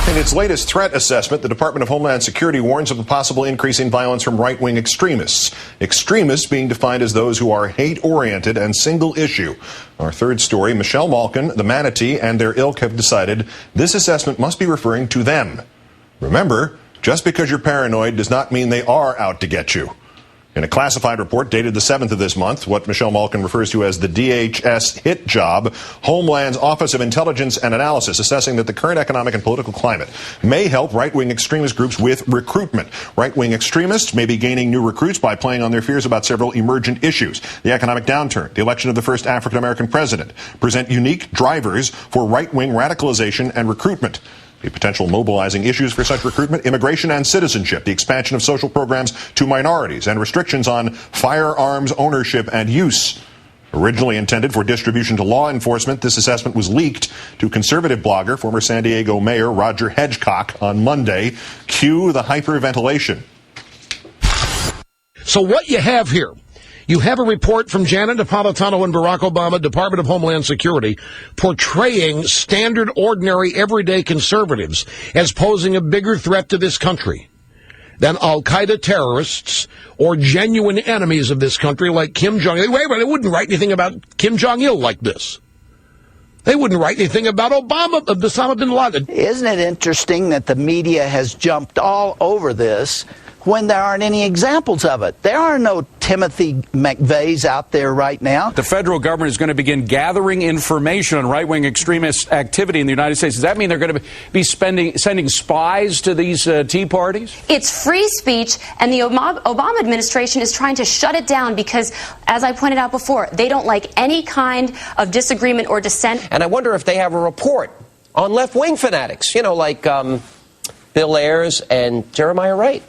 In its latest threat assessment, the Department of Homeland Security warns of a possible increase in violence from right-wing extremists. Extremists being defined as those who are hate-oriented and single-issue. Our third story, Michelle Malkin, the Manatee, and their ilk have decided this assessment must be referring to them. Remember, just because you're paranoid does not mean they are out to get you. In a classified report dated the 7th of this month, what Michelle Malkin refers to as the DHS hit job, Homeland's Office of Intelligence and Analysis, assessing that the current economic and political climate may help right-wing extremist groups with recruitment. Right-wing extremists may be gaining new recruits by playing on their fears about several emergent issues. The economic downturn, the election of the first African-American president, present unique drivers for right-wing radicalization and recruitment. The potential mobilizing issues for such recruitment, immigration and citizenship, the expansion of social programs to minorities, and restrictions on firearms ownership and use. Originally intended for distribution to law enforcement, this assessment was leaked to conservative blogger, former San Diego Mayor Roger Hedgecock on Monday. Cue the hyperventilation. So what you have here, you have a report from Janet Napolitano and Barack Obama, Department of Homeland Security, portraying standard, ordinary, everyday conservatives as posing a bigger threat to this country than al-Qaeda terrorists or genuine enemies of this country like Kim Jong-il. Wait a minute, they wouldn't write anything about Kim Jong-il like this. They wouldn't write anything about Osama bin Laden. Isn't it interesting that the media has jumped all over this when there aren't any examples of it? There are no Timothy McVeighs out there right now. The federal government is going to begin gathering information on right-wing extremist activity in the United States. Does that mean they're going to be sending spies to these tea parties? It's free speech, and the Obama administration is trying to shut it down because, as I pointed out before, they don't like any kind of disagreement or dissent. And I wonder if they have a report on left-wing fanatics, like Bill Ayers and Jeremiah Wright.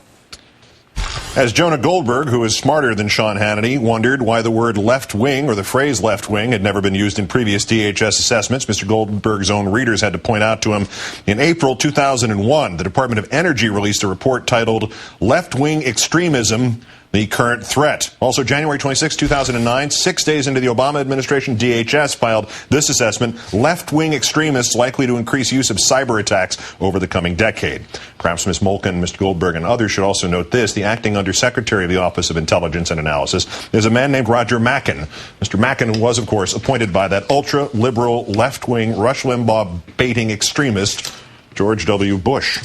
As Jonah Goldberg, who is smarter than Sean Hannity, wondered why the word left-wing or the phrase left-wing had never been used in previous DHS assessments, Mr. Goldberg's own readers had to point out to him in April 2001, the Department of Energy released a report titled Left-Wing Extremism, the Current Threat. Also, January 26, 2009, 6 days into the Obama administration, DHS filed this assessment, left-wing extremists likely to increase use of cyber attacks over the coming decade. Perhaps Ms. Malkin, Mr. Goldberg, and others should also note this. The acting Undersecretary of the Office of Intelligence and Analysis is a man named Roger Mackin. Mr. Mackin was, of course, appointed by that ultra-liberal, left-wing, Rush Limbaugh baiting extremist, George W. Bush.